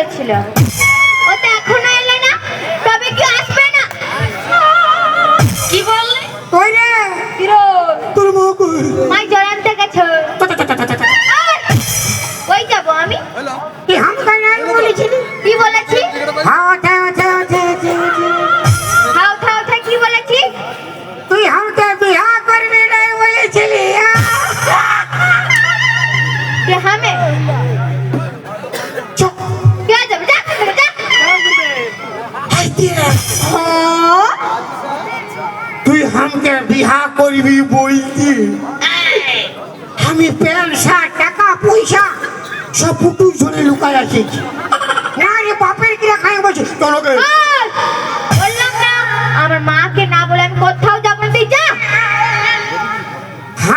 বলেছিল, ও তো এখনো এলো না, তবে কি আসবে না? কি বললে? কই রে কিরো তোর মা কই? মাই জড়ানতে গেছো। কই যাব আমি? কি হাম কানাই বলেছিলি? কি বলেছি? হাও থাও থাও থাও থাও খাও খাও খাও, কি বলেছি? তুই হামকে বিয়া করবি না বলেছিলি। কে হামে? চুপ কে যাবে? যা যা। হ্যাঁ? তুই হামকে বিয়া করবি বলছি? আমি পেনশা টাকা পয়সা সব ফুটু ঝরে লুকায় আছি। না রে বাপের কি খাই বলছি তোকে? বল! বললাম না আমার মাকে না বলে আমি কোথাও যাব না, তুই যা।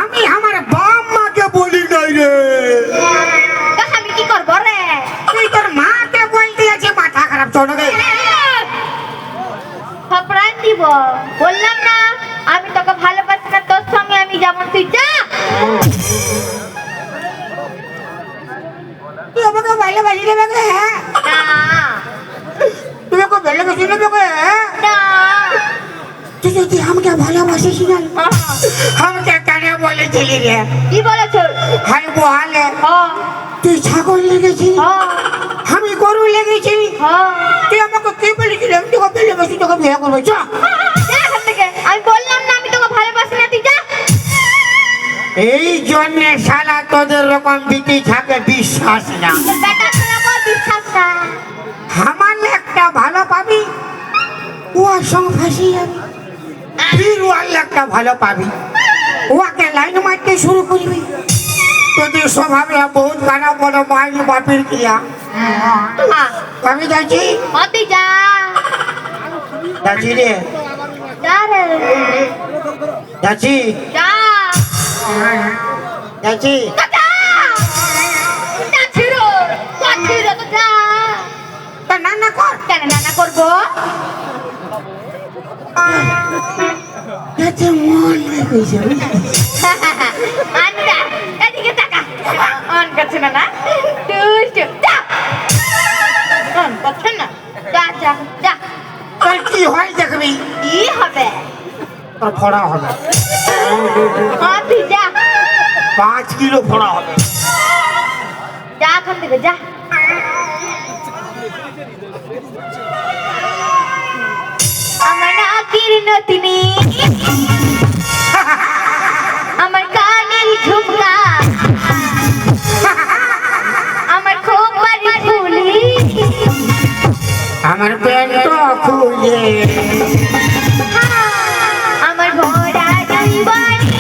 আমি আমার বাপ মাকে বলি নাই রে। তা আমি কি করব রে? তুই তোর মাকে বলতে আছে মাথা খারাপ তোকে। খপরান দিব। বললাম না আমি তোকে ভালোবাসি না, তোর সঙ্গে আমি যাব না, তুই যা। তুই আমাকে ভালোবাসি রে বাবা? হ্যাঁ না তুই আমাকে ভালোবাসি রে বাবা? না। তুই যদি আমাকে ভালোবাসিস না আমাকে কেন বলেছিলি রে? কি বলেছ? হাই বলে হ্যাঁ তুই ছাগল লেগেছি হ্যাঁ আমি গরু লেগেছি। হ্যাঁ। তুই আমাকে কি বলেছিলি? আমি তোকে ভালোবাসি, তোকে বিয়ে করবো। যা এখান থেকে। আমি বললাম না আমি তোকে ভালোবাসি না, তুই যা। এই জন্যে শালা তোদের রকম বিটি থাকে বিশ্বাস না। তোর বেটা ছেলে আমার বিশ্বাস না। আমার একটা ভালো পাবি ওর সঙ্গে ফাঁসি যাবি, ফির ওর একটা ভালো পাবি ওকে লাইন মারতে শুরু করবি। তোদের স্বভাবে বহুত খারাপ বলো মাইল বাপের ক্রিয়া। হ্যাঁ আমি যাচ্ছি তুই যা। যাচ্ছি রে যা রে, যাচ্ছি যা। যাচ্ছি। তো যা। যা ছিড়ো, যা ছিড়ো, তো যা। তা না না কর কেন রান্না করবো? যাতে মন হয়ে গেছে। আনটা এদিকে তাকা। অন করছে না না? দুষ্টু। যা। অন করছে না? যা যা যা। তোর কি হয় দেখবি? কি হবে? তোর ফোড়া হবে, হ্যাঁ তুই যা। 5 কিলো ফোড়া হবে। যা এখান থেকে যা। আমার নাকের নতিনি, আমার কানের ঝুমকা, আমার খোপার ফুলি, আমার প্যান্ট খুলে আমার ভরা জৈবানি,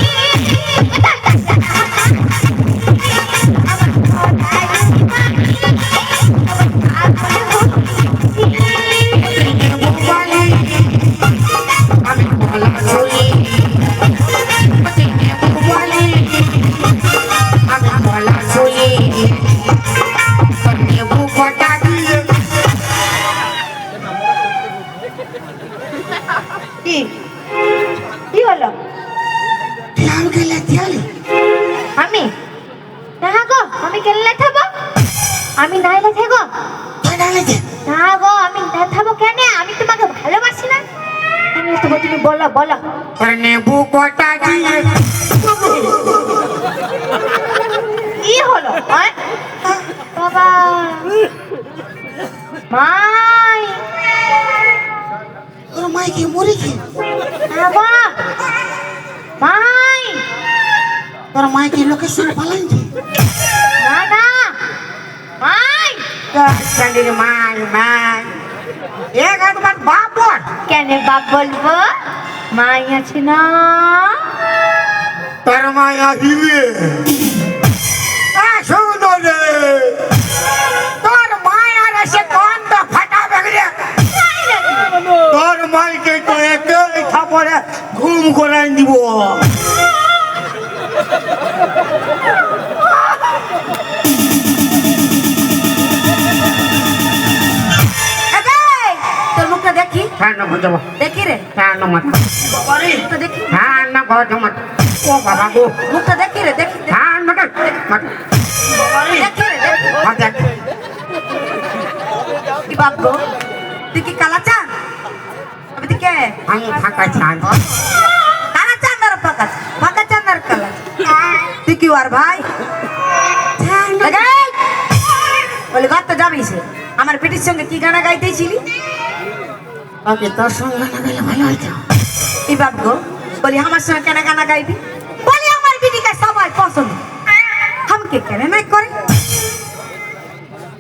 আমি গলা ছুঁয়ে আমি গলা ছুঁয়ে নেবু কটা দিয়ে। কি কি হলো? তুই আমাকে লেখতে আলি? আমি না গো, আমি কেন লেখাবো? আমি নাই লেখাবো তুই না লেখে? না গো, আমি লেখাবো কেন? আমি তোমাকে ভালোবাসি না। আমি তো তুমি বলো বলো। নেবু কটা দিয়ে। কি হলো? বাবা মাই, তোর মাই কি মরেছে? না গো মাই, তোর মাই কি লোকেশন পালাইছে? না না মাই। চন্ডির মাই মাই এক আধবার বাপ বল। কেন বাপ বলবো? মাই আছে না। তোর মাই আহিবে সুন্দর রে। তোর মাই আর এসে গন্ধ ফাটাবে রে। তোর মাইকে তো একে থাপড়ে ঘুম করাই দিব। তোর মুখটা দেখি, হ্যাঁ না বুঝবো, দেখি রে, হ্যাঁ না মাথা, মুখটা দেখি, হ্যাঁ না বুঝবো মাথা। ও বাবা গো, মুখটা দেখি রে, দেখি হ্যাঁ মাথা মাথা দেখি রে, দেখি। হ্যাঁ দেখ। বাপ গো, তুই কি কালা চান? আমি তুই কে? আমি ফাঁকা চান। কালা চান আর ফাঁকা চান? ফাঁকা চান আর কালা চান? তুই কি আর ভাই? বলে ঘর তো যাবি সে। আমার পিটির সঙ্গে কি গানা গাইতেছিলি? ওকে তোর সঙ্গে গানা গাইলে ভালো হইতো। এই বাপ গো, বলি আমার সঙ্গে কেন গানা গাইবি? বলি আমার পিটিকে সবাই পছন্দ, আমাকে কেন নাই করে?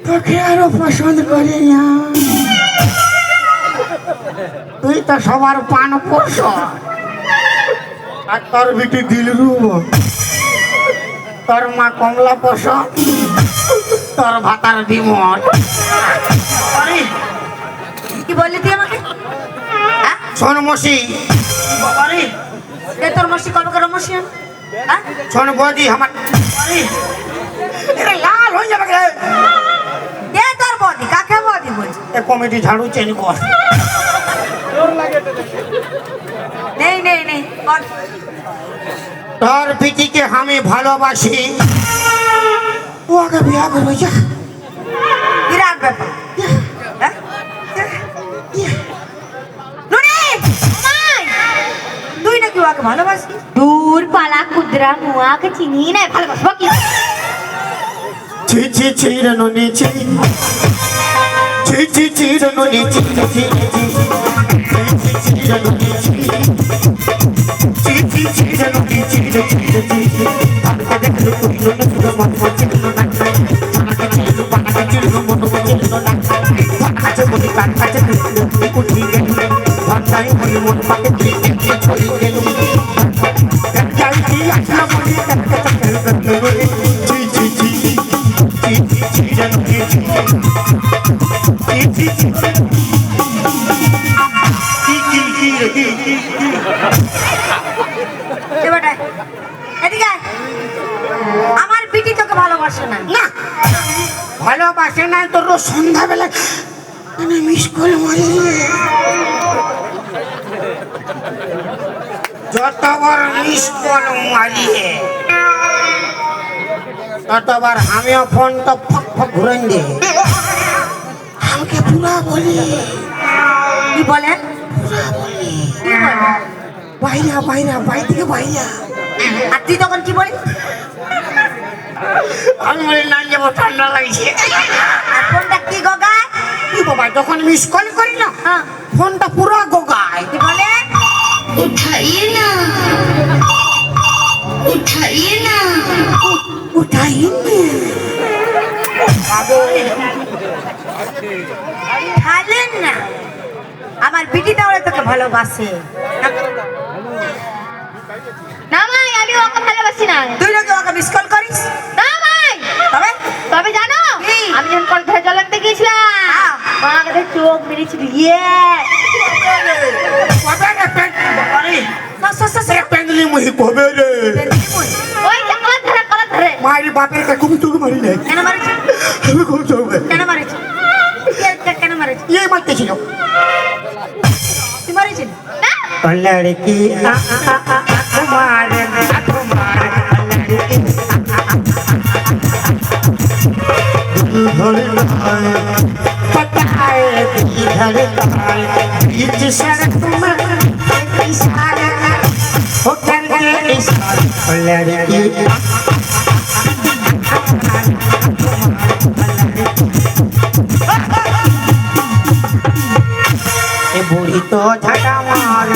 তোকে আরো পছন্দ করে না, তুই তো সবার পান পোষ। আর তোর বিটি দিলরুব, তোর মা কমলা পোষ, তোর ভাতার ডিমর। কি বললি তুই আমাকে? হ্যাঁ? শোন মসি, এ তোর মসি কবে করে মসি আমি? হ্যাঁ? শোন বৌদি আমার এটা লাল হয়ে যাবে রে। এ তোর বদি, কাকে বদি বলছি? এ কমিটি ঝাড়ু চেঞ্জ কর। নেই নেই নেই বল। তোর পিটিকে আমি ভালোবাসি, ও আগে বিয়া করবে যা। বিরাট ব্যাপার। হ্যাঁ? নুনি! তুই নাকি ওকে ভালোবাসিস? দূর পালা কুদরা মুয়াকে চিনি না, ভালোবাসবো কি? ছি ছি ছি রে ননি ছি, ছি ছি ছি রে ননি ছি, ছি ছি ছি রে ননি ছি, ছি ছি ছি রে ননি ছি রে ছি রে ছি। আমাকে দেখলো তুই ননি পুরো মন মন চিনো না, আমাকে দেখলো পানাকে চিনো মন মন চিনো না। কাছে বলি কান কাছে তুই উঠি গেল, ভান্ডাই বলি মন পাকে তুই দেখতে চলি গেল। যাই কি আসলা বলি দেখতে চলে ছি ছি ছি। আমার পিটি তোকে ভালোবাসে না। না ভালোবাসে না তোর সন্ধ্যাবেলা মিস করে মারি যতবার মিস কল মারিয়ে ততবার আমিও ফোনটা ফক ফক ঘুরে দে। আমাকে পুরা বলি, কি বলেন? বাইরা বাইরা বাই থেকে বাইরা। আর তুই তখন কি বলিস? আমি বলি না যাবো, ঠান্ডা লাগছে। আর ফোনটা কি গগায়? কি বাবা যখন মিস কল করি না হ্যাঁ। ফোনটা পুরো গোগায়। কি বলে? উঠাইয়ে না, উঠাইয়ে না। উঠাই খালেন না, আমার বিটি তাহলে তোকে ভালোবাসে। না মাই, আমি ওকে ভালোবাসি না। তুই নাকি ওকে মিস কল করিস? না মাই, তবে তবে জানো কি? আমি যখন কল ধরে জল আনতে গিয়েছিলাম, হ্যাঁ। মা আমাকে চোখ মেরেছিল। ইয়ে পেন্ডলি মুহি কবে রে ওই যে কলার ধরে মারি বাপের কাছে তোকে মারি নাই। কেন মারিস? আমি খুব চলবে কেন মারিস? কেন মারিস? এই মারতেছিল তুই মারিস না। लड़की कुमार कुमार पताए इधर बीच सड़क में इशारा हो करके इशारा लड़की बुढ़ी तो झटा मार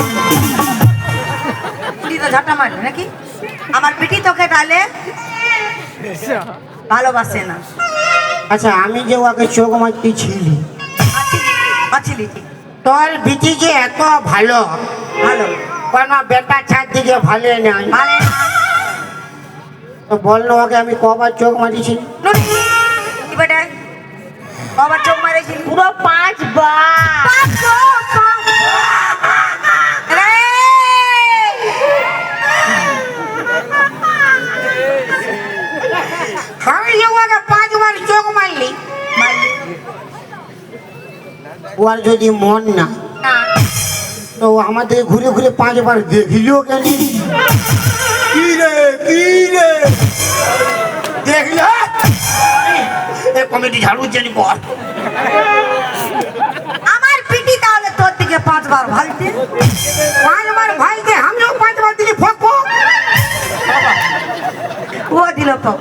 তুই তো ঝাঁটা মারলি নাকি? আমার পিটি তোকে তাহলে ভালোবাসে না। अच्छा আমি যে ওকে চোখ মারতে ছিলি আছিলি ঠিক তোর বিটি যে এত ভালো ভালো কোন বেটা ছাড় দিকে ভালো নাই মানে তো বল না ওকে আমি কবার চোখ মারিছি কি বেটা আবার চোখ মারেছিলি? পুরো 5 বার। আমি যে ওকে 5 বার চোখ মারলি ওর যদি মন না তো আমাদের ঘুরে ঘুরে 5 বার দেখিলিও কেন কি রে দেখল এ কমিটি ঝাড়ু চেনি কর দিকে 5 বার ভালতে 5 বার ভাইতে আমিও 5 বার দিলি ফক ফক। ও দিল তো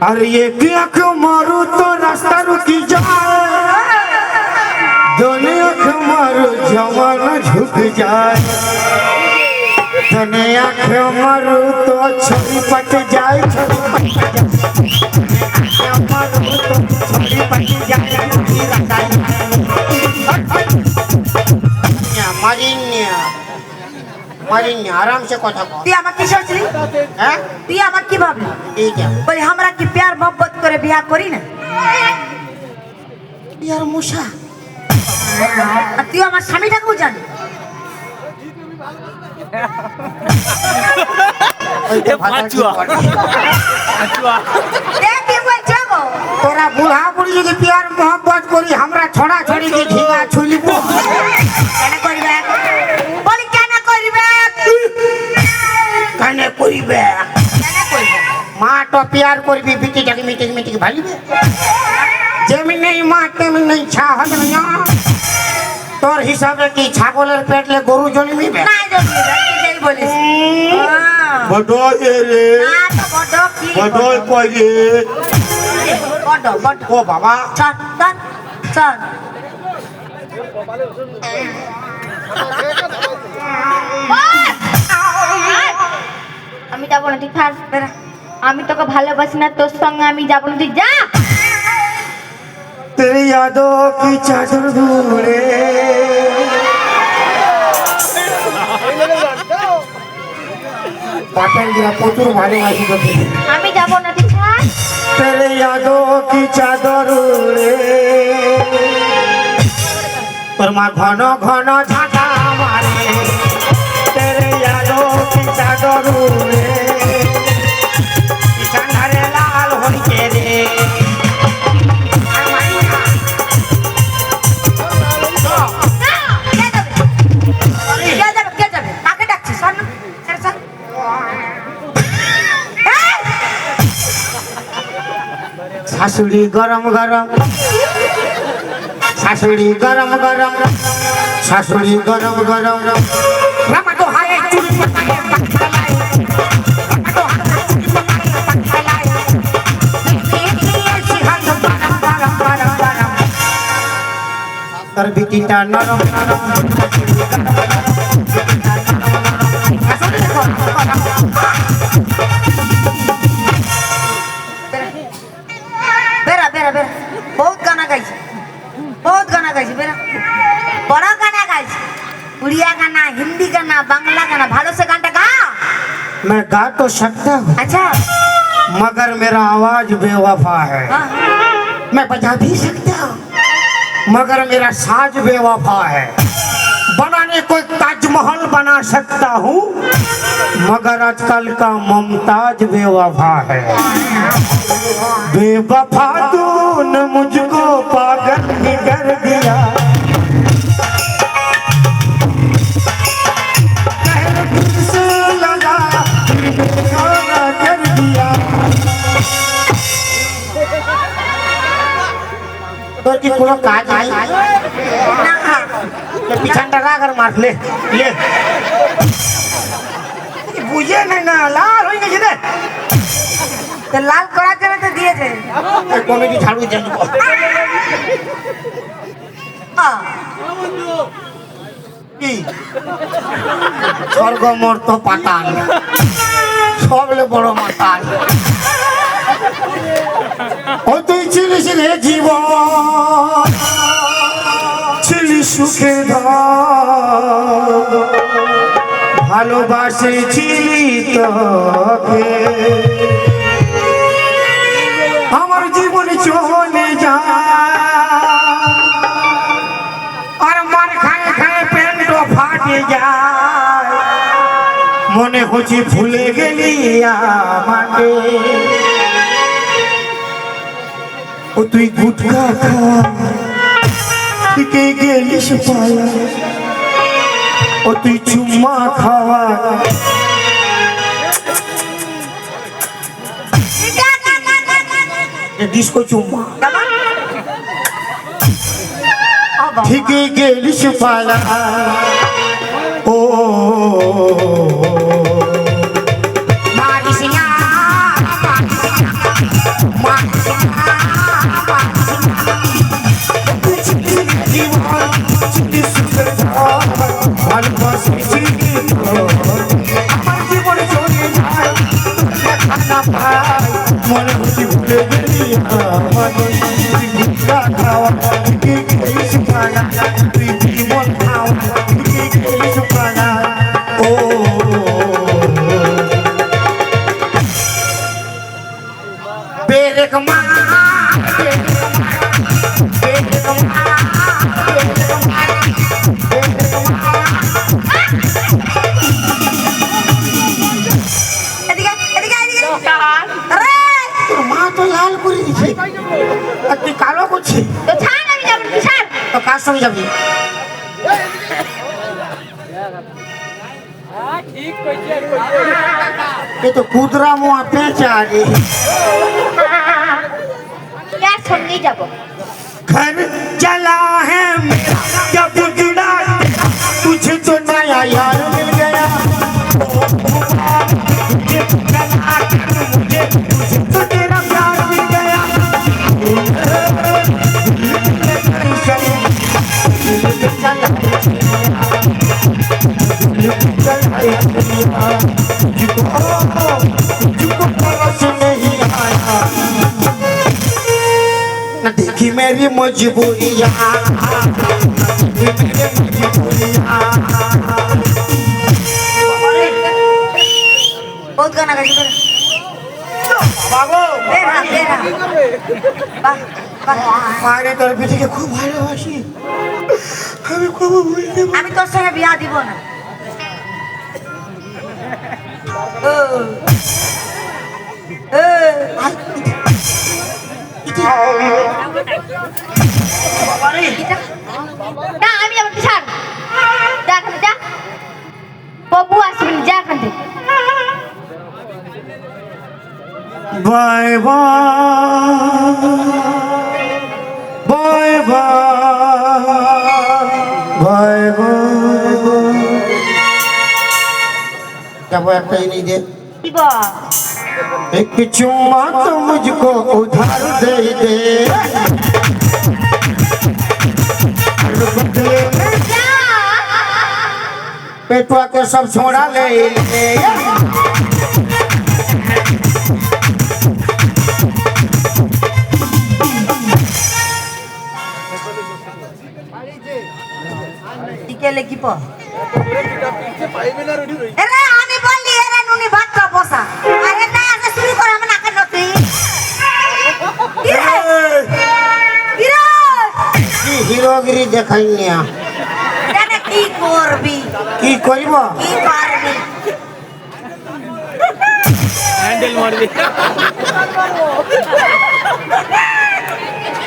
अरे ये आँख मारू तो रास्ता रुकी जाए, दोनों आँख मारू जमाना झुक जाए, दोनों आँख मारू तो छोरी पट जाए, छोरी पट जाए, आँख मारू तो छोरी पट जाए, छोरी रखा जाए। मारिन्या आराम से কথা কও। তুই আমাকে কি সোচলি? হ্যাঁ তুই আমাকে কি ভাবলি? ठीक है বলি আমরা কি প্যার মোহব্বত করে বিয়া করি না? यार मुसा আর তুই আমার স্বামীটাকেও জানি। এ কি বলছো গো? তোরা বুড়া বুড়ি যদি প্যার মোহব্বত করি আমরা ছড়া ছড়ি কি ঝিঙা ছুলিব কেন করিবে? বলি কেন করিবে? কানে করিবে কেন করিবে? মা তো প্যার করবি বিটিটাকে মিটিকে মিটিকে ভালিবে যেমন নেই মা তেমন নেই ছা হবে না তোর হিসাবে কি ছাগলের পেটলে গরু জন্মিবে না জমি তুই বলিস। বড় রে না তো বড় কি? বড় কইরে বড় বড়। ও বাবা চল চল চল। আমি যাবো না, তুই থাক। আমি তোকে ভালোবাসি না, তোর সঙ্গে আমি যাবো না, তুই যা। तेरी यादों की चादर ढूंढे पाटन दिया प्रचुर ভালোবাসি তোকে আমি যাবো না, তুই থাক। तेरे यादों की चादर उड़े पर माँ घन घन झाका मारे तेरे यादों की चादर उड़े चंदरे लाल होई के रे কে যাবে? কে যাবে? কাকে ডাকছিস? শোন না। আরে শোন। এই! শাশুড়ি গরম গরম শাশুড়ি গরম গরম শাশুড়ি গরম গরম রামা তো হায় চুরি পাকায়ে পাকালাই রামা তো হায় চুরি পাকায়ে পাকালাই সিহান গরম গরম গরম গরম তোর বিটিটা নরম নরম শাশুড়ি গরম গরম বেরা বেরা বেরা। বহুত গানা গাইছি, বহুত গানা গাইছি। বেরা বড় গানা গাইছি, উড়িয়া গানা, হিন্দি গানা, বাংলা গানা। ভালো সে গানটা গা। मैं गा तो सकता हूँ আচ্ছা मगर मेरा आवाज बेवफा है हाँ, मैं बजा भी सकता हूँ मगर मेरा साज बेवफा है बनाने को ताजमहल बना सकता हूँ मगर आजकल का मुमताज बेवफा है बेवफा तूने मुझको पागल ही कर दिया कहर तुझसे लगा दीवाना कर दिया তোর কি কোনো কাজ নাই না পিছনটা রাখ আর মার লে লে বুঝে নাই না লাল হয়ে গেছে রে তো লাল করার জন্য তো দিয়েছে। কমিটি ছাড়ু দেন হ্যাঁ। কি স্বর্গ মর্ত পাতাল সবলে বড় মাতাল ও তুই ছিলিস রে জীবন ছিলি সুখে ধর ভালোবাসেছিলি তোকে আমার জীবন চলে যায় আর মার খায় খায় প্যান্ট ফাটে যায় মনে হচ্ছে ভুলে গেলি আমাকে ও তুই গুটকা খা কে গেলিস পালা ও তুই চুম্মা খাওয়া ডিস্কো চুম্মা বাহ ঠিকই গেলিস পালা ও মারিস না মারিস না জীবন চিনি সুখের ভালোবাসি আমার জীবন চলে যায় না পাই মনে হচ্ছে ভুলে গেলি আমার গুজরা খাওয়া তুই গেলিস পালা তুই জীবন খাওয়া তুই গেলিস পালা ও বেরেক মা এদিকে এদিকে এদিকে ছাড়। আরে তোর মা তো লাল করে দিছে আর তুই কালো করছে তো ছাড়, আমি যাবো না, ছাড়। তো কার সঙ্গে যাবি এ তো কুদরা মোয়া পেঁচা রে यार সঙ্গেই যাবো। घर जला है मेरा जब जुड़ा तुझे तो नया यार मिल गया मुझे जला कर मुझे तुझे तो तेरा प्यार मिल गया तुझको परस नहीं आया न देखी मेरी मजबूरियाँ मेरी मजबूरियाँ বহুত গানা গাইছি বাবু বেরা বেরা বাহ বাহ মায়ের তোর পিঠিকে খুব ভালোবাসি আমি কবু ভুলতে পারি আমি তোর সঙ্গে বিয়া দিব না ও ও না আমি যাবো না, ছাড়। যা এখান থেকে, যা। বাবু আসবে না, যা এখান থেকে। বাই বাই বাই যাবো একটা এনে দে কি বল? एक चुम्मा तो मुझको उधार दे दे बदले में যা। पेटवा के सब छोड़ा ले ले টিকেলে কি প এরে আমি বললি এরে নুনি ভাতটা বসা আরে না আছে শুরু করে আমি নাকে নতি কি রে কি রে কি হিরোগিরি দেখাই নিয়া জানে কি করবি কি করিব কি পারবি হ্যান্ডেল মারবি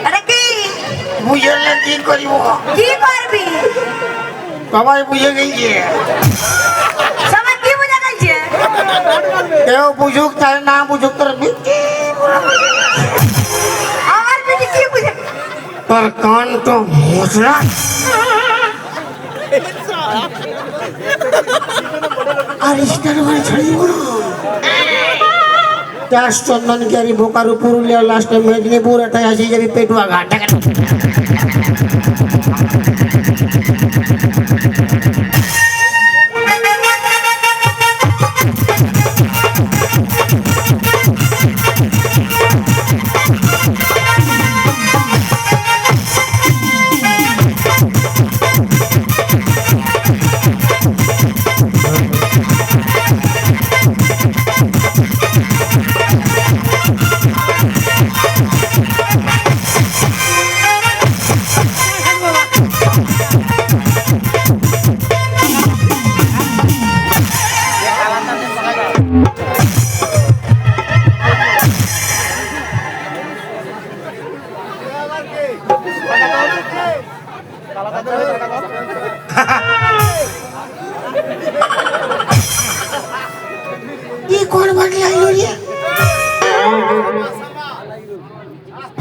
আরে কি বুঝলে কি করিব কি করবি সবাই বুঝে গেছে সবাই কি বুঝা গেছে কেউ বুঝুক তাই না বুঝুক তোর আমার বেটি কি বুঝে তোর কান তো মশলা আর স্টার বাড়ি ছেড়ে দিব না চাষ চন্দন কেয়ারি বোকারু পুরুলিয়া লাস্টে মেদিনীপুর এটাই আসি যাবি পেটুয়া ঘাট ये कौन बन गया ये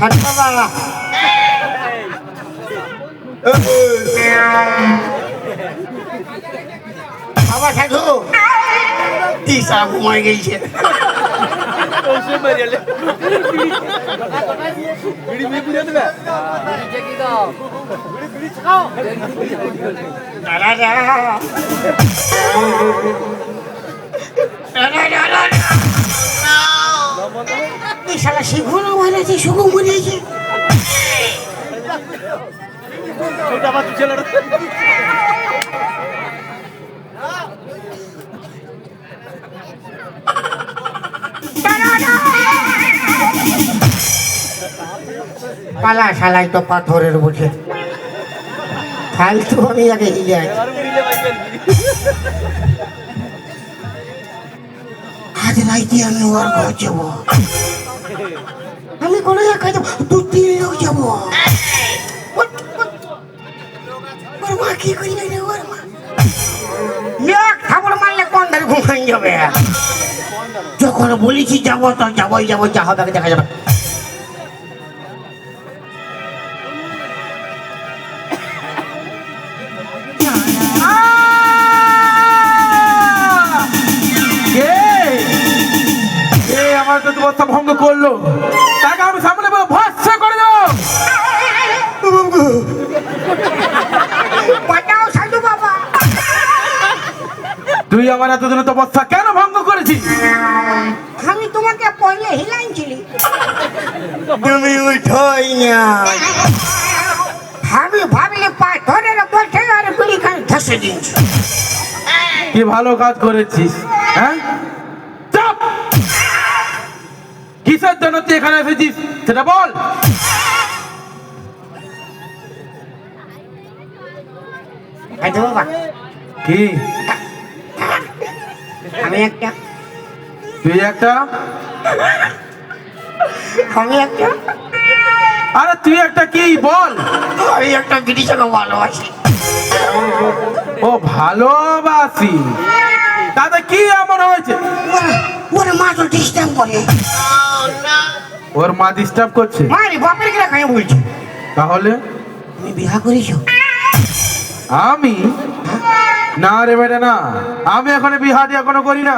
फटका वाला বাবা সাধু দিশা ঘুমাই গেছে। শালা শিখুনো মারেছে শুধু মরেছে। পালা শালাই তো পাথরের বুঝে ফালতু আমি আগে হিলে আছি। আজ রাইতে আমি ওর ঘর যাবো, আমি কোনো একা যাবো, 2-3 লোক যাবো। ওর মা কি করবে রে? ওর মা এক থাপড় মারলে কোন ধারে ঘুমাই যাবে। যখন বলেছি যাবো তো যাবোই যাবো, যা হবে দেখা যাবে। আমার তো ব্যবস্থা ভঙ্গ করলো, তাকে আমি সামনে বলে ভর্সা করে দাও। সাধু বাবা, তুই আমার এতদিন তপস্যা কেন ভঙ্গ করেছিস? আমি তোমাকে পয়লে হিলাইছিলি, তুমি উঠোই না। আমি ভাবলে পাথরের বসে আর গুলি খান ধসে দিয়েছি। কি ভালো কাজ করেছিস, হ্যাঁ? চাপ! কিসের জন্য তুই এখানে এসেছিস সেটা বল। সাধু বাবা, কি আমি একটা তুই একটা? আমি একটা আরে তুই একটা কি বল। আমি একটা গিরিশাকে ভালোবাসি। ও ভালোবাসি, তাতে কি এমন হয়েছে? ওর মা তো ডিস্টার্ব করে। ওর মা ডিস্টার্ব করছে? মারি বাপের কিনা খাই বলছি। তাহলে তুমি বিয়া করেছ? আমি না রে বেটা না, আমি এখনো বিহারি এখনো করি না।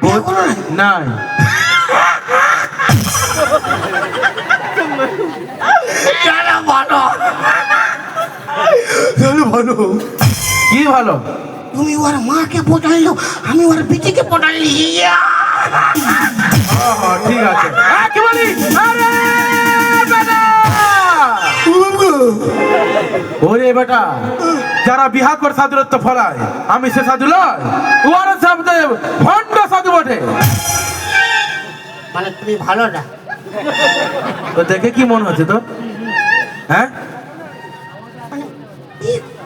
বিয়া করো না? নাই। চলো ভালো, চলো ভালো। কি ভালো? তুমি ওর মাকে পটাইলো, আমি ওর পিটিকে পটাইলি। ঠিক আছে। কি বলি? আরে বেটা! ওরে বেটা, যারা বিহা করে সাধুরত্ব ফলায়, আমি সে সাধু লয়, ওর শব্দে ভণ্ড সাধু বটে। মানে তুমি ভালো না? তো দেখে কি মনে হচ্ছে তোর, হ্যাঁ?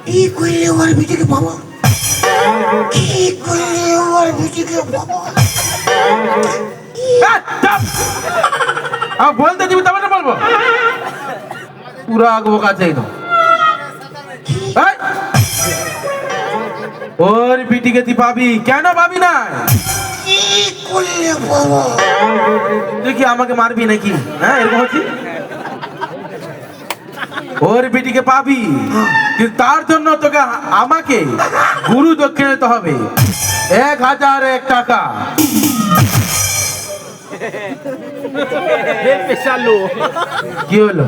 কি করলে ওর পিটিকে বাবা, কি করলে ওর পিটিকে বাবা। বলতে দিবি তবে না বলবো, পুরো আগবো কাছে তো। ওর পিটিকে তুই পাবি, কেন পাবি না? কি করলে বাবা? তুই কি আমাকে মারবি নাকি? হ্যাঁ এরকম হচ্ছে। ওর পিটিকে পাবি, কিন্তু তার জন্য তোকে আমাকে গুরু দক্ষিণ দিতে হবে 1001 টাকা। কি হলো?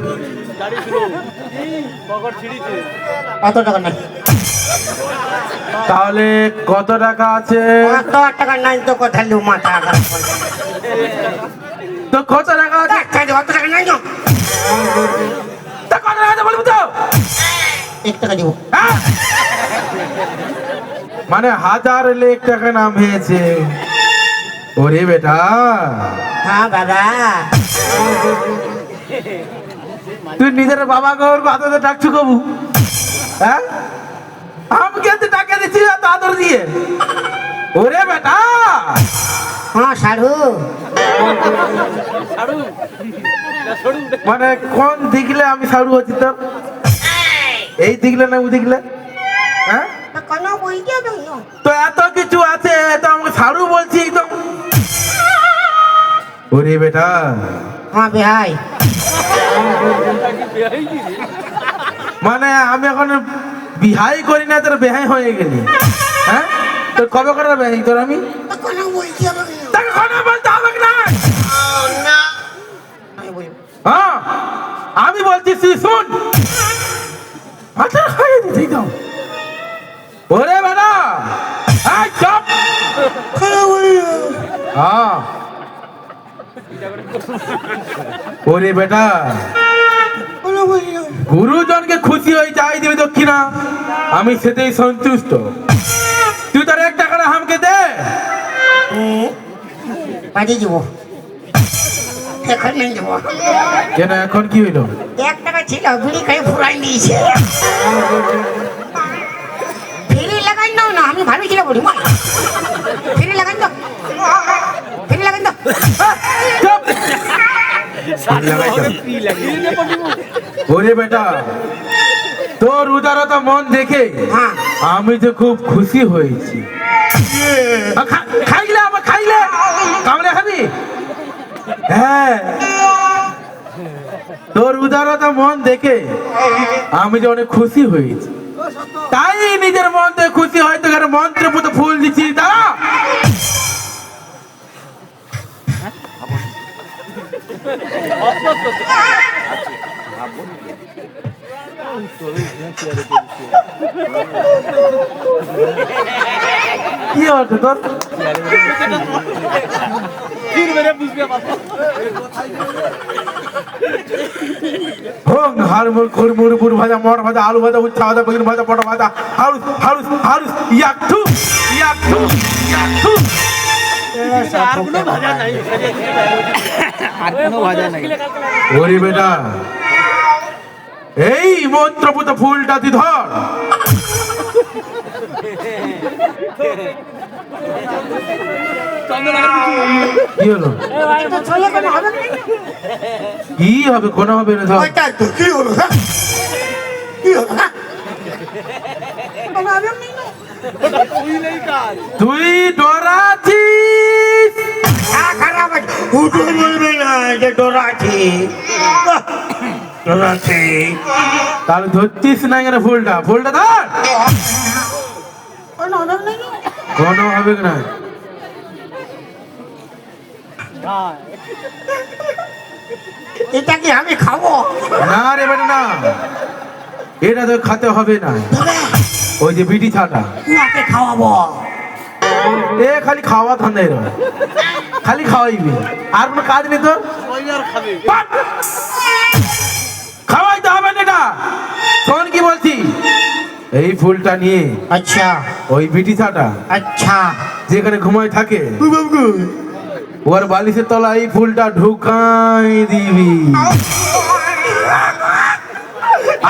কত টাকা নাই? তাহলে কত টাকা আছে? কত টাকা নাই তো কোথায় লু মাথা খারাপ করে। তো কত টাকা আছে? কত টাকা নাই তো? তা কত টাকা আছে বলবি তো? 1 টাকা দিব। হ্যাঁ? মানে 1001 টাকা নাম হয়েছে। ওরে বেটা, হ্যাঁ বাবা, তুই নিজের বাবাকে ওর কথাতে ডাকছু কবু? হ্যাঁ, আমাকে তুই টাকা দিচ্ছিস এত আদর দিয়ে? ওরে বেটা, হ্যাঁ সাধু। মানে কোন দিকলে আমি সারু হচ্ছি তোর? এই দিকলে না ও দিকলে? হ্যাঁ, কোনো বইতে দেই না। তো এত কিছু আছে তো আমাকে সারু বলছি একদম। ওরে বেটা, হ্যাঁ ভাই, মানে আমি এখন বিহাই করি না, তোর বেহাই হয়ে গেলি। হ্যাঁ, তোর কবে করে বেহাই তোর আমি? কোনো বলছি আমাকে তাকে কথা বলতে হবে না। না আমি বলবো হ্যাঁ, আমি বলছি তুই শোন। মাথা খাইয়ে দিতেই দাও। ওরে বেটা, এই চুপ। হ্যাঁ, ওরে বেটা, গুরুজনকে খুশি হয়ে যাই দিবি দক্ষিণা, আমি সেটাই সন্তুষ্ট। তুই তার 1 টাকাটা আমাকে দে। পাঠিয়ে দেবো এখন নেই দেবো কেন এখন কি হইলো? 1 টাকা ছিল বিড়ি খাই ফুরাই দিয়েছে ফিরি লাগাই দাও না, আমি ভাবি ছিল বলি ফিরি লাগাই দাও, ফিরি লাগাই দাও। চুপ। ওরে বেটা, তোর উদারতা মন দেখে হ্যাঁ আমি তো খুব খুশি হয়েছি। খাইলে আবার খাইলে কামড়ে খাবি? হ্যাঁ, তোর উদারতা মন দেখে আমি যে অনেক খুশি হয়েছি, তাই নিজের মন থেকে খুশি হয়তো মন্ত্রের মতো ফুল দিচ্ছি। দাঁড়া, কি হচ্ছে তোর? হোক হাড়মুড় খুড়মুড় পুর ভাজা, মট ভাজা, আলু ভাজা, উচ্ছা ভাজা, বেগুন ভাজা, পটল ভাজা, হাউস হাউস হাউস, ইয়াকটু ইয়াকটু ইয়াকটু। ওরে বেটা, এই মন্ত্রপুত ফুলটা তুই ধর। কি হলো? কি হবে? কোন হবে না? ধর। ওইটাই তো কি হলো কি হলো কোনো আবেগ নেই না? তুই ডরাছিস? খারাপ আছে উঠে বলবে না যে ডরাচ্ছি ডরাচ্ছি তাহলে ধরছিস না কেন ফুলটা? ফুলটা ধর। কোনো আবেগ নেই না? কোনো হবে না। এটা কি আমি খাবো? না রে বেটা না, এটা তো খেতে হবে না। ওই যে বিটি ছাটা, উনাকে খাওয়াবো। এ খালি খাওয়া ধান্দাই রয়, খালি খাওয়াইবি, আর কোনো কাজ নেই তোর। বাট! খাওয়াইতে হবে না এটা। শোন কি বলছি, এই ফুলটা নিয়ে আচ্ছা ওই বিটি ছাটা আচ্ছা যেখানে ঘুমায় থাকে ওর বালিশের তলা এই ফুলটা ঢুকাই দিবি,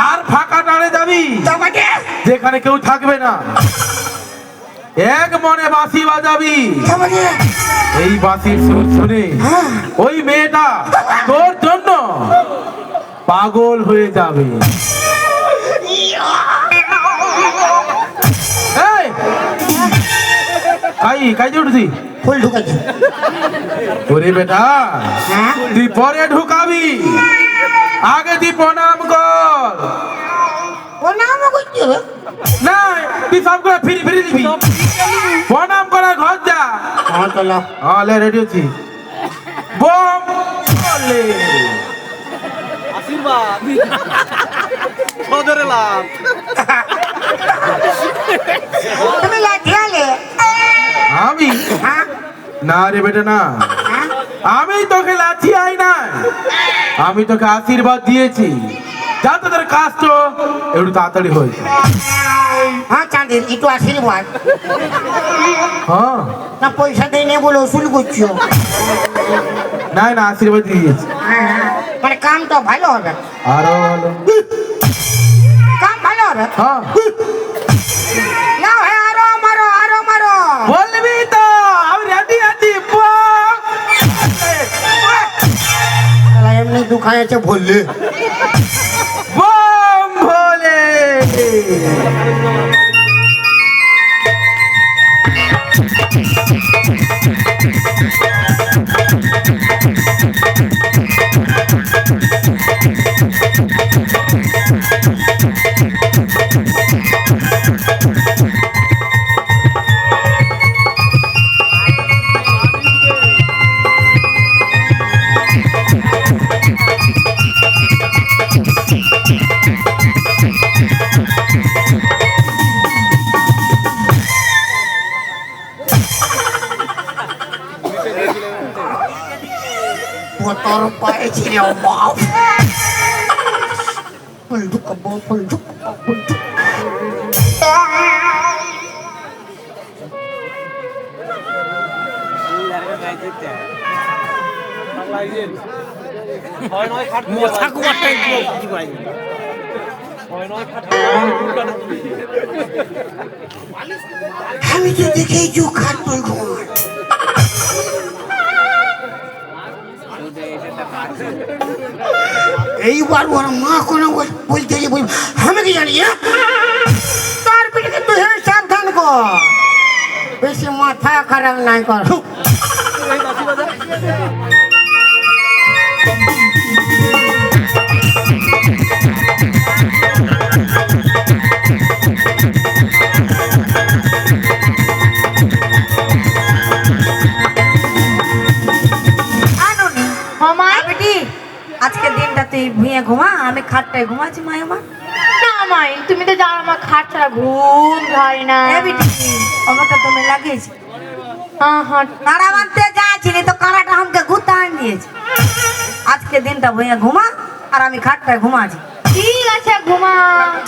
আর ফাঁকা টানে যাবি তোমাকে যেখানে কেউ থাকবে না। এক মনে বাঁশি বাজাবি, তোমাকে এই বাঁশির সুর শুনে ওই মেয়েটা তোর জন্য পাগল হয়ে যাবে। এই, কাই উঠছি ফুল ঢুকাচ্ছি ওরে বেটা, হ্যাঁ তুই পরে ঢুকাবি, আগে তুই প্রণাম কর। ও নাম করছি না, তুই সব করে ফিরি ফিরি দিবি। প্রণাম করে ঘর যা। হ্যাঁ চলো হলে রেডি হচ্ছি। বোম বলে। আশীর্বাদ সজরে লাভ। তুমি লাঠিয়ালে আমি হ্যাঁ না রে বেটা না, হ্যাঁ আমি তোকে লাঠি আই না, আমি তোকে আশীর্বাদ দিয়েছি যাতে তোর কাজটা একটু তাড়াতাড়ি হয়েছে। হ্যাঁ চাঁদের একটু আশীর্বাদ হ্যাঁ, না পয়সা দিয়ে নিয়ে বলে ওসুল করছো না না আশীর্বাদ দিয়েছি। মানে কামটা ভালো হবে, আরো ভালো। কাম ভালো হবে। হ্যাঁ, নাও হ্যাঁ আরো মারো আরো মারো বলবি তো আমি রেডি আছি। বল। এমনি দুখান আছে বললে বম ভোলে। তোর পায়ে ছিল বাপ পল্টু কব পল্টু পল্টু আমি তো দেখেই চোখ খাট বলবো এইবার ওর মা কোনো বলতে যে বল আমি কি জানি তার পিঠে তুই সাবধান কর বেশি মাথা খারাপ নাই কর আজকে দিনটা তুই ভুঁয়ে ঘুমা আমি খাটটায় ঘুমাচ্ছি মাই আমার না মাই তুমি তো জানো আমার খাট ছাড়া ঘুম হয় না আমাকে তুমি লাগিয়েছি হ্যাঁ কারা মানতে যাচ্ছিলি তো কারাটা আমাকে গুতান দিয়েছে আজকে দিনটা ভুঁয়ে ঘুমা আর আমি খাটটায় ঘুমাচ্ছি ঠিক আছে ঘুমা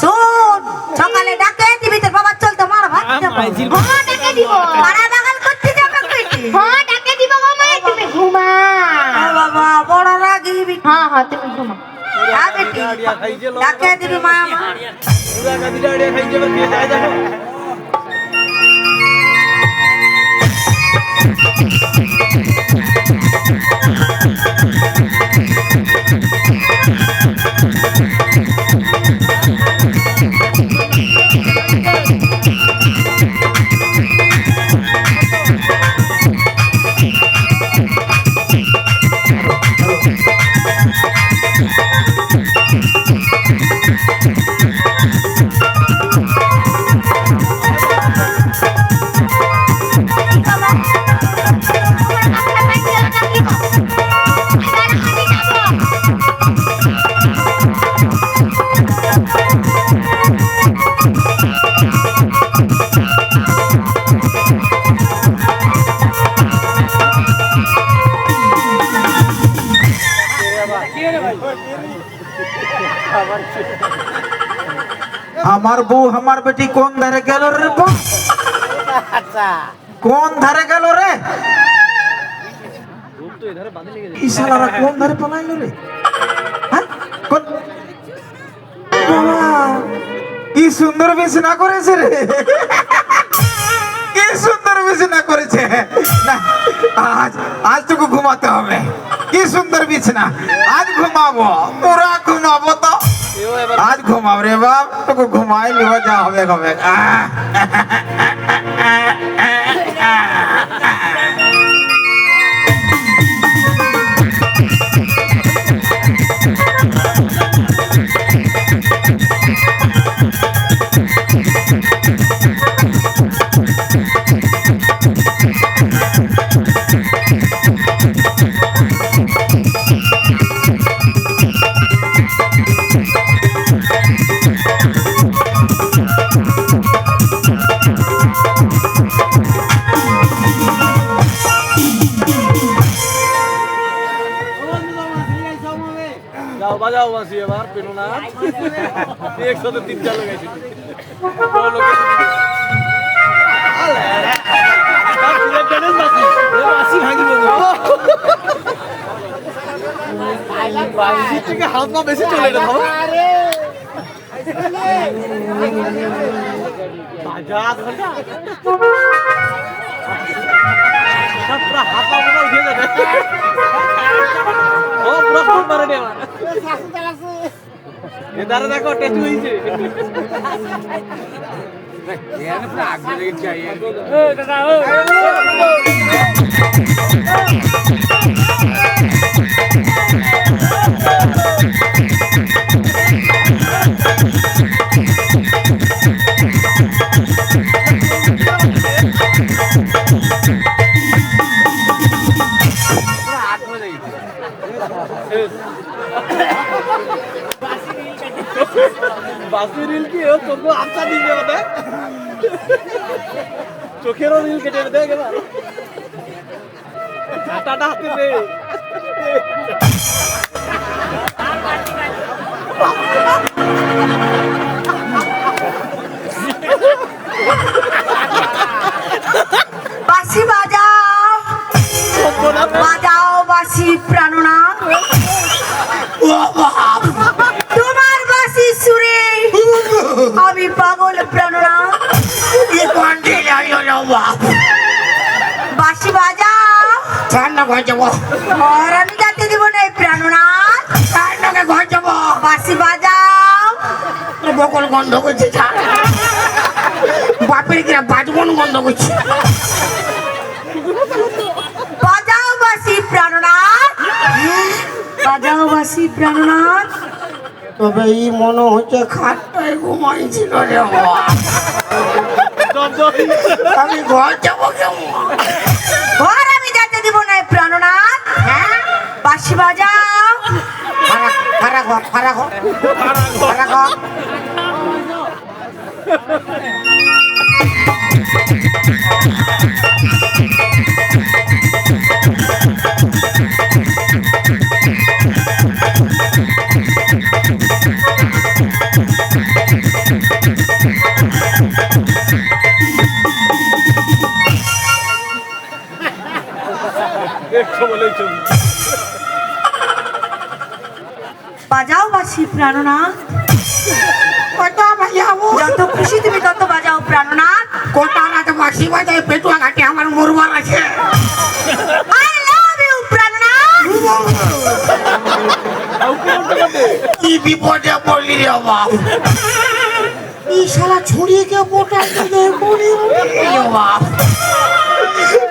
শোন সকালে ডাকে দিবি তোর বাবা চলতে মার ভাত হ্যাঁ ডাকে দিব পাড়া বাগাল করতে যাবে কইছি হ্যাঁ ডাকে দিব গো মাই তুমি ঘুমা বাবা বড় রাগি হ্যাঁ তুমি ঘুমা ডাকে দিবি মা আমার আমার বউ আমার বেটি কোন ধারে গেল রে কোন ধারে গেল রে ইশালারা কোন ধারে পলাইলো রে হ্যাঁ কি সুন্দর বিছানা করেছে রে কি সুন্দর বিছানা করেছে না আজ আজ তোকে ঘুমাতে হবে কি সুন্দর বিছানা আজ ঘুমাবো তোরা ঘুমাবো তো आज घुमाओ रे बाप तो घुमाई लियो जा होवे होवे जाओ बजाओ बसी बार पेनो ना 103 चालू गई थी बोलो आले अब पूरे गणेश बासी भागी बोलो बासी के हाथ में बेसी चले रे भाव बाजा घंटा सब पूरा हाथ में उठे जाते ओ पूरा फुल मारे दे ये दारा देखो टेस्ट हुई छे यार ने पूरा आगे लेके चाहिए ओ दादा ओ बासी रील की हो तुमको आपका दीजिए बता चोखेरो रील केटे दे के টাটা হাতে দে বাঁশি বাজাও বাজাও বাঁশি প্রাণনাথ তোমার বাঁশি সুরে আমি পাগল প্রাণনাথ বাঁশি বাজাও ঠান্ডা ঘর যাবো আর আমি যাতে দিব না এই প্রাণনাথ ঠান্ডাকে ঘর যাবো বাঁশি বাজাও বকল গন্ধ করছে বাপের কিনা বাজবন গন্ধ করছে বাজাও বাঁশি প্রাণনাথ বাজাও বাঁশি প্রাণনাথ তবে এই মনে হচ্ছে খাটটায় ঘুমাইছিল রে বাবা। আমি ঘর যাবো কেমন ঘর আমি যাতে দিব না এই প্রাণনাথ হ্যাঁ বাঁশি বাজাও ফারা ঘর ফারা ঘর ফারা ঘর বাজাও বাঁশি প্রাণনাথ কত বাজাবো যত খুশি তুমি তত বাজাও প্রাণনাথ কোটা রাতে বাসি বাজায় পেটুয়া ঘাটে আমার মরবার আছে আই লাভ ইউ প্রাণনাথ কি বিপদে পড়লি রে বাপ এই শালা ছড়িয়ে কে পোটা দিয়ে গুলি রে বাপ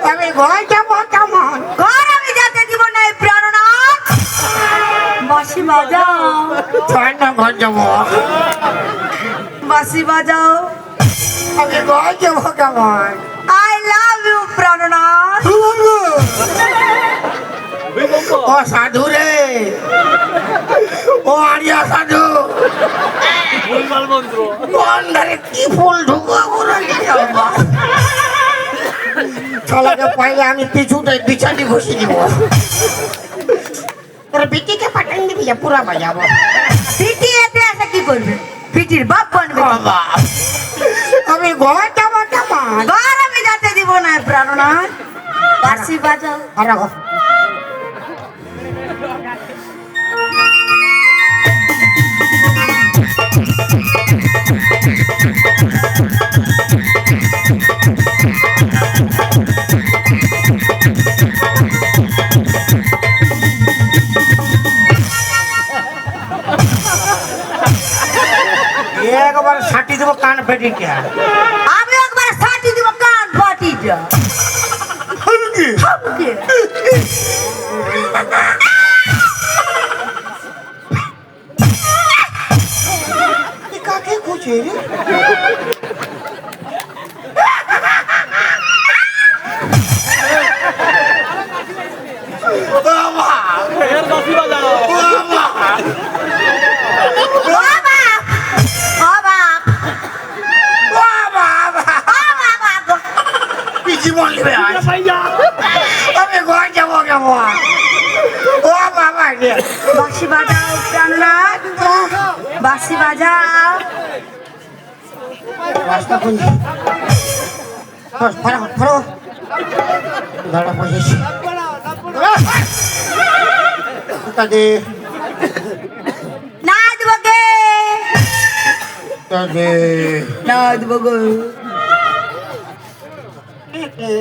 আমি ঘর যাবো কেমন ঘর আমি যাতে দিব না এই প্রাণনাথ বাঁশি বাজাও ঠান্ডা ঘর যাবো বাঁশি বাজাও আমি ঘর যাবো কেমন আই লাভ ইউ প্রাণনাথ ও সাধু রে ও আরিয়া সাধু মন্ত্র বন্ধারে কি ফুল ঢুকা করে ছলাকে পাইলে আমি পিছুতে বিছানি ঘষি দিব তোর বিটিকে পাঠান দিবি পুরা বাজাবো পিটি এতে আসা কি করবে পিটির বাপ বানবে বাবা আমি ঘর যাবো কেমন ঘর আমি যাতে দিব না এই প্রাণনাথ বাঁশি বাজাও আর রাখো একবার ছাটি দেবো কান ফেটিকে আমি একবার সাটি দিব কান ফাটি যা হামকে কাকে খুঁজে রে বাবা এর বাঁশি বাজাও বাবা ও বাপ ও বাপ বাবা ও বাপ কি জীবন নেবে আজ ভাইয়া আমি ঘর যাবো কেমন ও বাবা রে বাঁশি বাজাও প্রাণনাথ বাঁশি বাজাও রাস্তা কোন ফারা ফারা দাঁড়া বসেছি তাদে নাদ বগে তাদে নাদ বগে টিটি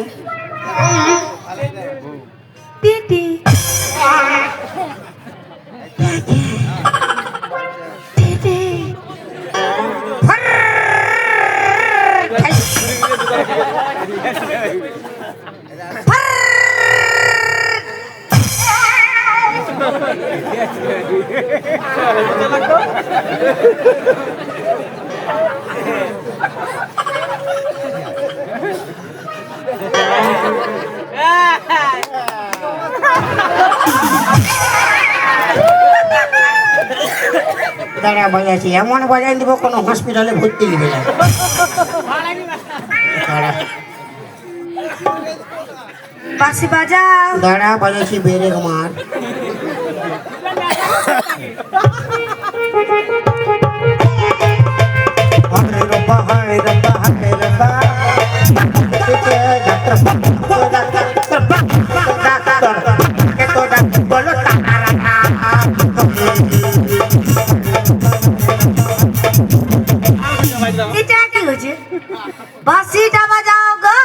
টিটি দাঁড়া বাজাচ্ছি এমন বাজাই দিব কোনো হসপিটালে ভর্তি নিবে না দাঁড়া বাঁশি বাজাও। দাঁড়া বাজাচ্ছি বেরে মার হরে রব্বা হরে রব্বা হরে রব্বা বলো এটা কি হয়েছে? বাঁশিটা বাজাও গো।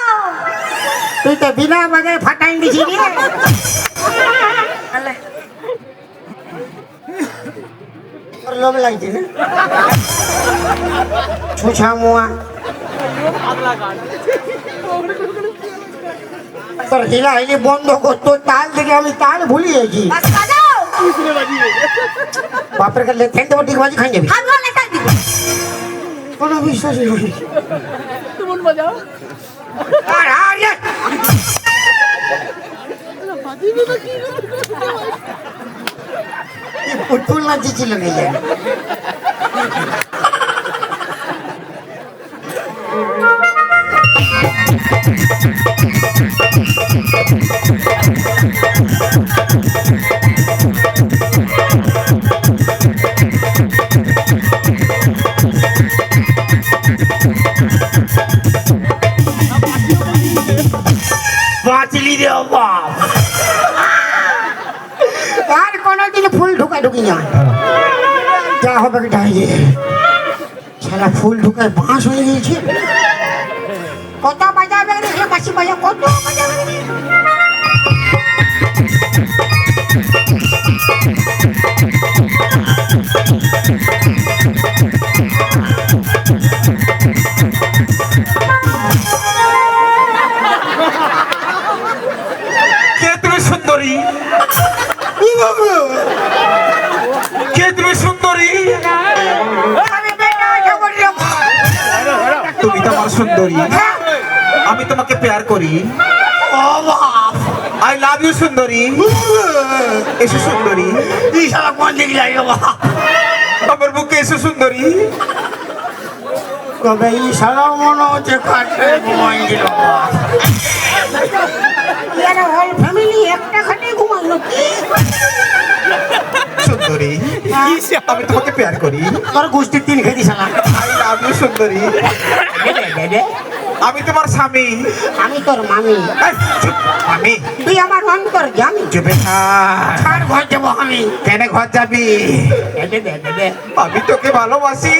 তুই তো বিনা বাজায় ফাটাই দিছি রে আলে, তোর লোভ লাগছে না ছুছা মুয়া তোর হিলা হিলি বন্ধ কর তোর তাল থেকে আমি তাল ভুলে গেছি বাঁশি বাজাও। বাপের কাছে ঠেন দেবো ঠিক বাজি খাই যাবি হাত ভালো তাই দিব। কোনো বিশ্বাসই নেই তুমুল বাজাও আর আর এ! কি পুতুল নাচিছিল কে জানি বাঁচলি রে বাপ আর কোনোদিন ফুল ঢুকা ঢুকি না যা হবে ডাই রে শালা ফুল ঢুকায় বাঁশ হয়ে গিয়েছে কত বাজাবে রে বাঁশি বাজা কত বাজাবে রে কে তুমি সুন্দরী কে তুমি সুন্দরী আমি বেটা জগৎ রে বাপ। তুমি তো আমার সুন্দরী আমি তোমাকে প্যার করি ও বাপ আই লাভ ইউ সুন্দরী এসো সুন্দরী এই শালা কোন দিকে যাই রে বাপ আমার বুকে এসো সুন্দরী তবে এই শালা মনে হচ্ছে কাটে ঘুমাই দিল বাপ ইয়ারা হোল ফ্যামিলি একটা খাটে ঘুমালো কি সুন্দরী আমি তোমাকে প্যার করি তোর গোষ্ঠীর তিন খেদি শালা আই লাভ ইউ সুন্দরী আমি তোমার স্বামী আমি তোর মামি এই, চুপ, আমি তুই আমার অন্তর জানি চুপে থাক। ছাড় ঘর যাবো আমি কেন ঘর যাবি আমি তোকে ভালোবাসি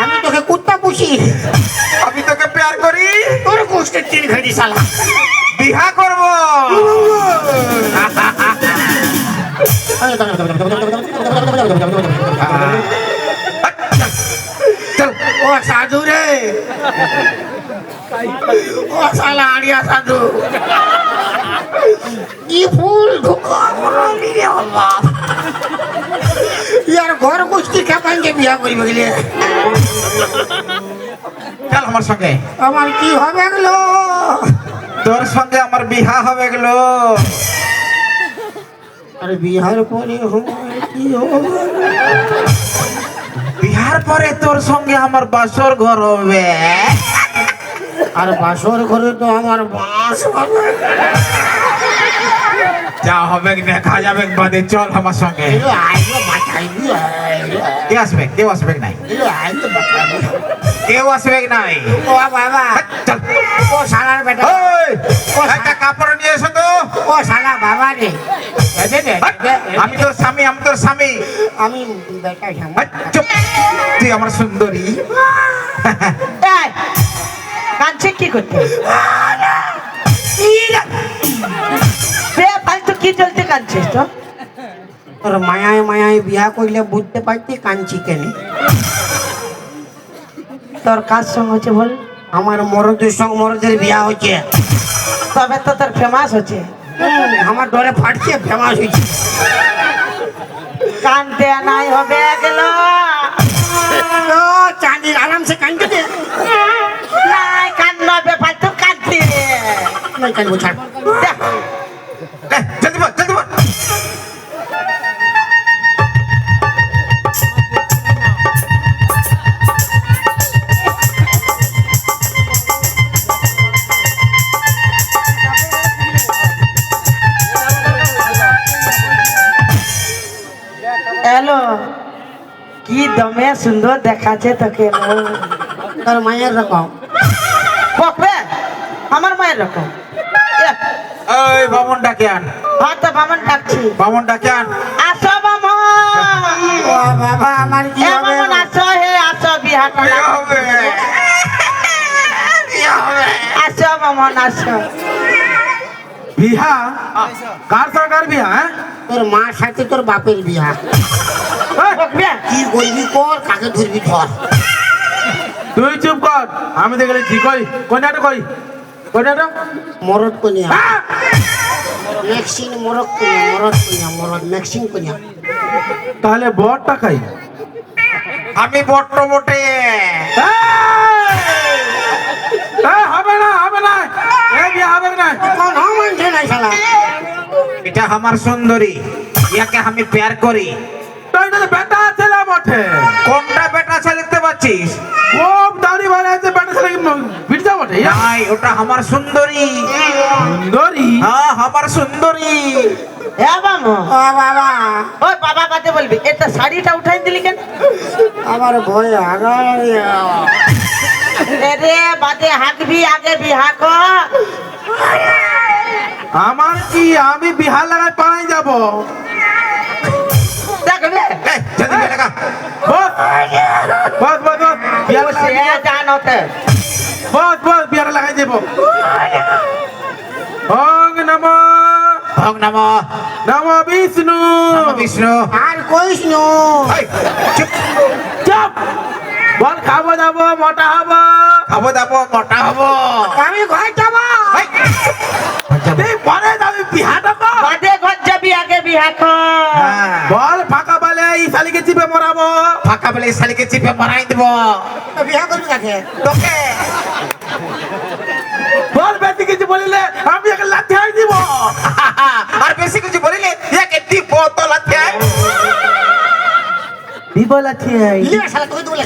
আমি তোকে কুত্তা পুষি আমি তোকে প্যার করি তোর গোষ্ঠীর তিন খেদি শালা বিহা করব চল ও সাধু রে ও শালা আড়িয়া সাধু কি ফুল ঢুকা মরলি রে বাপ ইয়ার ঘর গোষ্ঠী খেপানকে বিয়া করিবে গেলে চল আমার সঙ্গে আমার কি হবে গেলো তোর সঙ্গে আমার বিহা হবে গেল আরে বিহার পরে কি হবে বিহার পরে তোর সঙ্গে আমার বাসর ঘর হবে আর বাসর ঘরে তো আমার বাস হবে যা হবে দেখা যাবে বাদে চল আমার সঙ্গে এলো আইলো বাঁচাইবি কেউ আসবে নাই এলো আইলো বাঁচাইবি কেউ আসবে নাই ও বাবা চল ও শালার বেটা ওই, একটা কাপড় নিয়ে এসো তো ও শালা বাবা রে আমি তোর স্বামী আমি তোর স্বামী আমি বেটা চুপ তুই আমার সুন্দরী কাঁদছে কি করতে ফালতু কি চলতে কাঁদছিস তো তোর মায়ায় মায়ায় বিয়া করলে বুঝতে পারতি কাঞ্চি কেনে তোর কাজ সঙ্গ হচ্ছে বল আমার মরদের সঙ্গে মরদের বিয়া হচ্ছে তবে তো তোর ফেমাস হচ্ছে আমার ডরে ফাটছে ফেমাস হয়েছে কানতে নাই হবে গেল ও চাঁদির আরামসে কানতে দে নাই কান্নবে ফালতু কাঁদতে নাই কানবো ছাড় জলদি বল জলদি বল কি দমে সুন্দর দেখাচ্ছে তোকে তোর মায়ের রকম। বকবে আমার মায়ের রকম এই বামন ডাকে আন, হ্যাঁ তো বামন ডাকছি বামন ডাকে আন। আসো বামন ও বাবা আমার কি এ হবে? বামন আসো হে আসো বিহা কি করা হবে? কি হবে? আসো বামন আসো বিহা কার সরকার বিহা হ্যাঁ তোর মার সাথে তোর বাপের বিয়া। বকবে কি করবি কর, কাকে ধরবি ধর। তুই চুপ কর আমি দেখে লিখছি কই কোনটা কই কোনটা মরদ কনিয়া, মেক্সিন মরদ কনিয়া, মরদ কনিয়া, মরদ মেক্সিন কনিয়া। তাহলে বড়টা খাই আমি বট্ট বটে। হবে না হবে না এ বিয়া হবে না কোন মানছে না শালা। এটা আমার সুন্দরী, ইয়াকে আমি প্যার করি। তো এটা তো বেটা ছেলে বটে কোনটা বেটা আছে দেখতে পাচ্ছিস? খুব দাড়ি বানাইছে বেটা ছেলে বিটজা বটে নাই, ওটা আমার সুন্দরী। সুন্দরী হ্যাঁ, আমার সুন্দরী। এ বামন ও বাবা ওই বাবা বাদে বলবি এটা শাড়িটা উঠাই দিলি কেন আমার ভয় আগে। রে বাদে হাঁকবি আগে বিহা কর আমার কি আমি বিহার লাগায় পালাই যাব দেখবে এই, জলদি বে লাগা। বস বস বস বস বিহার সে লাগাই জানতে বস বস বিহার লাগাই দেব ওং নমঃ ওং নমঃ নমঃ বিষ্ণু নমঃ বিষ্ণু। আর কইস নো। এই, চুপ। চুপ বল খাবো দাবো মোটা হবো খাবো দাবো মোটা হবো। আমি ঘর যাবো। এই, তুই পরে যাবি বিহাটা কর বাদে ঘর যাবি আগে বিহা কর হ্যাঁ, বল ফাঁকা বালে এই শালিকে চিপে মরাবো ফাঁকা বেলে শালিকে চিপে মারাই দেবো তো বিয়া করবি কাকে? তোকে। বল বেশি কিছু বলিলে আমি একে লাঠি হাই দিব আর বেশি কিছু বলিলে ইয়াকে দিব তোলাতে। দিব লাঠি হাই ইলে শালা তোকে তো বলে।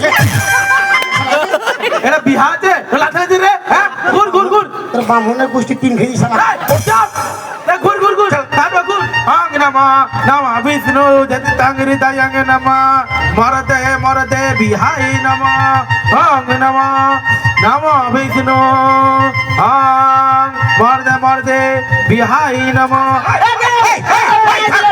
এটা বিহাতে লাঠি হাই রে হ্যাঁ ঘুর ঘুর ঘুর তোর বামনের গোষ্ঠী তিন ফেরি শালা। ঘুর ঘুর ঘুর খাবে ঘুর অং নমঃ নমঃ বিষ্ণু জতি তাঙ্গরি দায়ং নমঃ মরদে বিহাই নমঃ অং নমঃ নমঃ বিষ্ণু অং মরদে বিহাই নমঃ এই, এই, এই, এই,